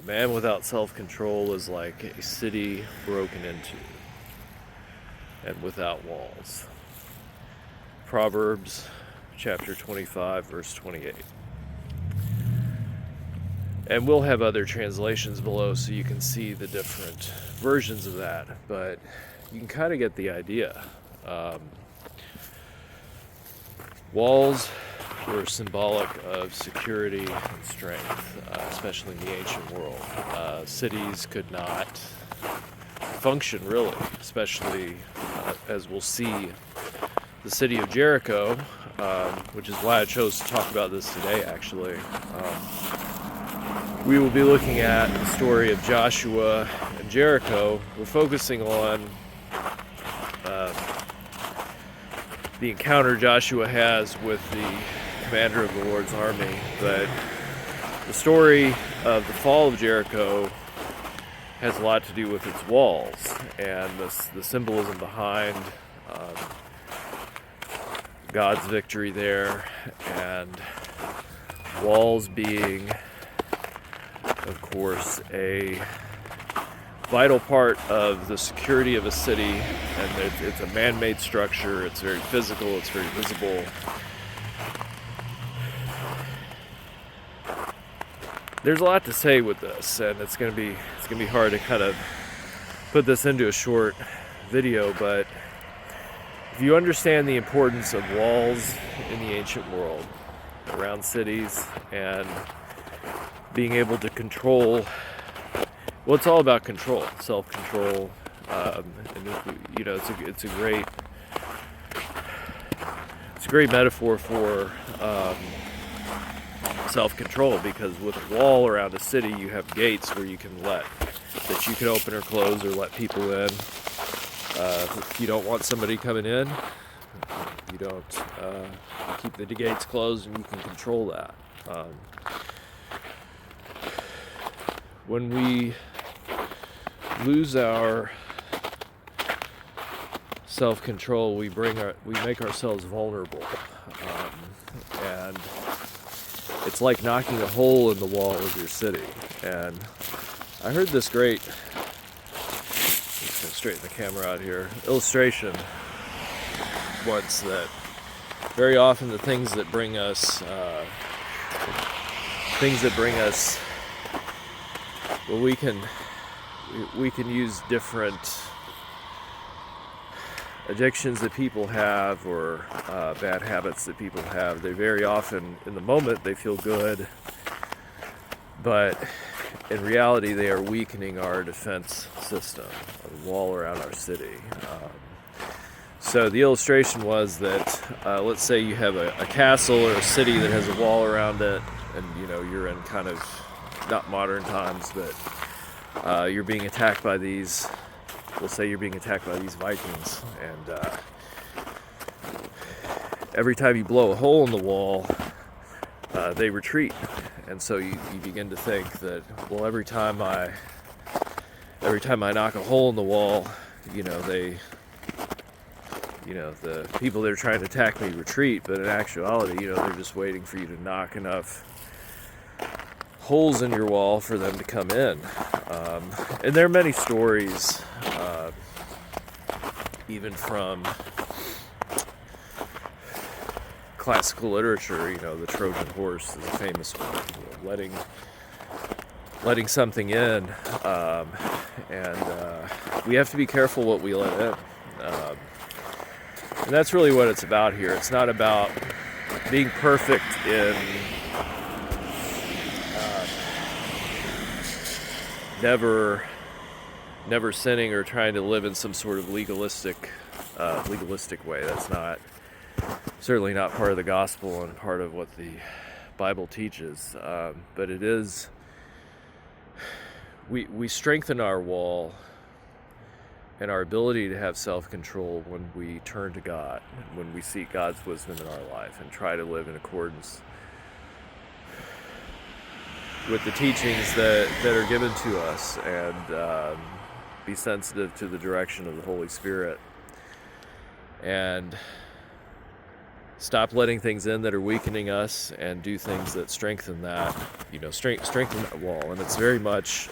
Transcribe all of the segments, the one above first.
man without self-control is like a city broken into and without walls. Proverbs chapter 25, verse 28. And we'll have other translations below so you can see the different versions of that, but you can kind of get the idea. Walls were symbolic of security and strength, especially in the ancient world. Cities could not function really, especially as we'll see the city of Jericho, which is why I chose to talk about this today actually. We will be looking at the story of Joshua and Jericho. We're focusing on the encounter Joshua has with the commander of the Lord's army, but the story of the fall of Jericho has a lot to do with its walls and the symbolism behind God's victory there, and walls being, of course, a vital part of the security of a city, and it's a man-made structure. It's very physical, it's very visible. There's a lot to say with this, and it's gonna be hard to kind of put this into a short video, but if you understand the importance of walls in the ancient world around cities and being able to control, well, it's all about control, self-control, and you know, it's a great metaphor for self-control, because with a wall around a city, you have gates where you can open or close or let people in. If you don't want somebody coming in, you don't keep the gates closed, and you can control that. When we lose our self-control, we make ourselves vulnerable, and it's like knocking a hole in the wall of your city. And I heard this great, let's go straighten the camera out here, illustration once, that very often the things that bring us well, we can use different addictions that people have, or bad habits that people have. They very often, in the moment, they feel good, but in reality, they are weakening our defense system, the wall around our city. So the illustration was that, let's say you have a castle or a city that has a wall around it, and you know, you're in kind of, not modern times, but you're being attacked by these, we'll say you're being attacked by these Vikings, and every time you blow a hole in the wall, they retreat. And so you begin to think that, well, every time I knock a hole in the wall, you know, the people that are trying to attack me retreat, but in actuality, you know, they're just waiting for you to knock enough holes in your wall for them to come in. And there are many stories, even from classical literature. You know, the Trojan horse is a famous one, you know, letting something in, and we have to be careful what we let in. And that's really what it's about here. It's not about being perfect in never sinning or trying to live in some sort of legalistic way. That's certainly not part of the gospel and part of what the Bible teaches. But it is, we strengthen our wall and our ability to have self-control when we turn to God, when we seek God's wisdom in our life and try to live in accordance with the teachings that are given to us, and be sensitive to the direction of the Holy Spirit. And stop letting things in that are weakening us and do things that strengthen that, strengthen that wall. And it's very much,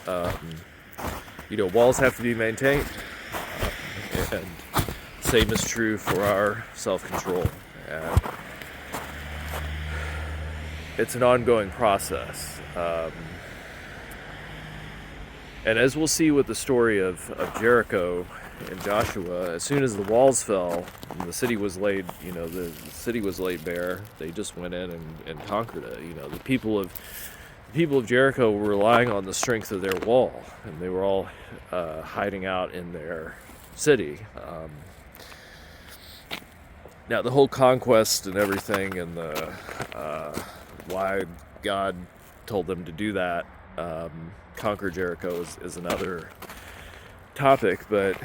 walls have to be maintained. And same is true for our self-control. And it's an ongoing process. And as we'll see with the story of Jericho and Joshua, as soon as the walls fell and the city was laid, the city was laid bare, they just went in and conquered it. The people of Jericho were relying on the strength of their wall, and they were all hiding out in their city. Now, the whole conquest and everything, and the why God told them to do that, conquer Jericho, is another topic, but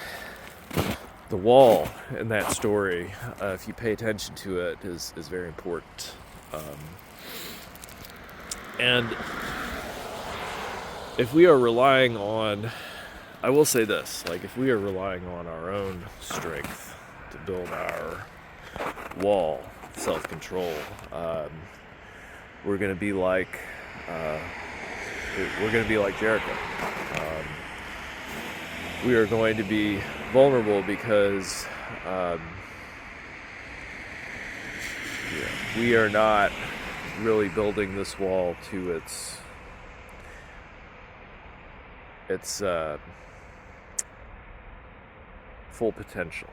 the wall in that story, if you pay attention to it, is very important. And if we are relying on, I will say this, if we are relying on our own strength to build our wall, self-control, we're going to be like Jericho. We are going to be vulnerable because we are not really building this wall to its full potential.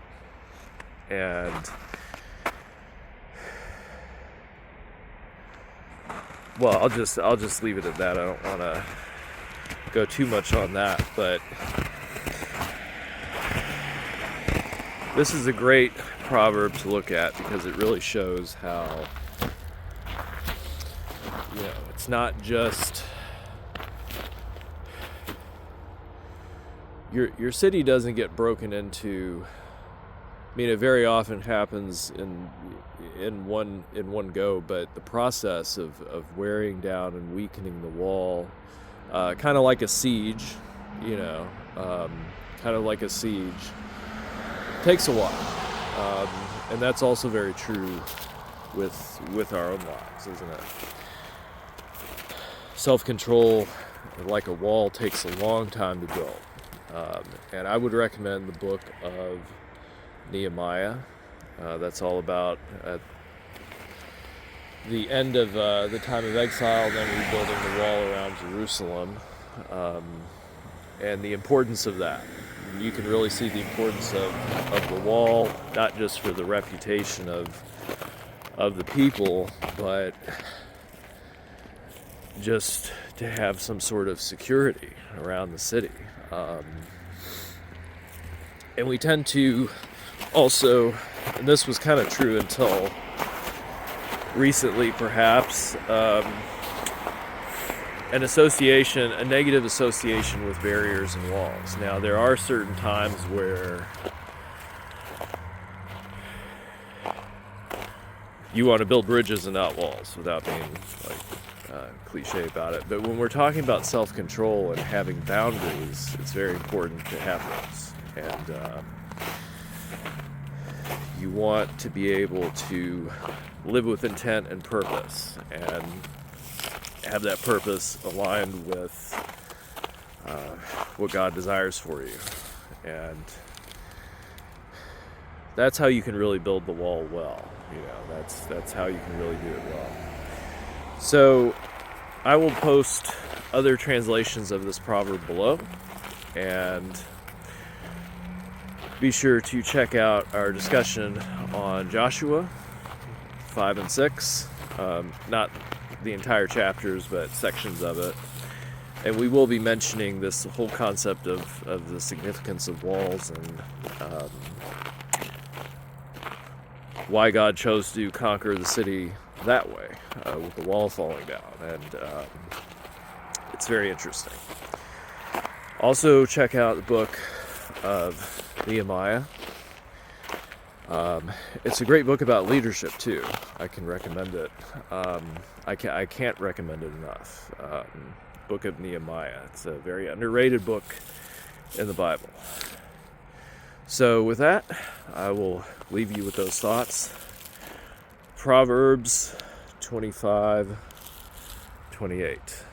And I'll just leave it at that. I don't want to go too much on that, but this is a great proverb to look at because it really shows how, it's not just your city doesn't get broken into. I mean, it very often happens in one go, but the process of wearing down and weakening the wall, kind of like a siege, takes a while, and that's also very true with our own lives, isn't it? Self-control, like a wall, takes a long time to build, and I would recommend the book of Nehemiah. That's all about at the end of the time of exile, then rebuilding the wall around Jerusalem, and the importance of that. You can really see the importance of the wall, not just for the reputation of the people, but just to have some sort of security around the city. And we tend to also, and this was kind of true until recently perhaps, a negative association with barriers and walls. Now, there are certain times where you want to build bridges and not walls without being cliche about it. But when we're talking about self-control and having boundaries, it's very important to have those. And you want to be able to live with intent and purpose, and have that purpose aligned with what God desires for you. And that's how you can really build the wall well. That's how you can really do it well. So I will post other translations of this proverb below, and be sure to check out our discussion on Joshua 5 and 6. Not the entire chapters, but sections of it. And we will be mentioning this whole concept of the significance of walls, and why God chose to conquer the city that way, with the wall falling down. And it's very interesting. Also, check out the book of Nehemiah. It's a great book about leadership too. I can recommend it. I can't recommend it enough. Book of Nehemiah. It's a very underrated book in the Bible. So with that, I will leave you with those thoughts Proverbs 25:28.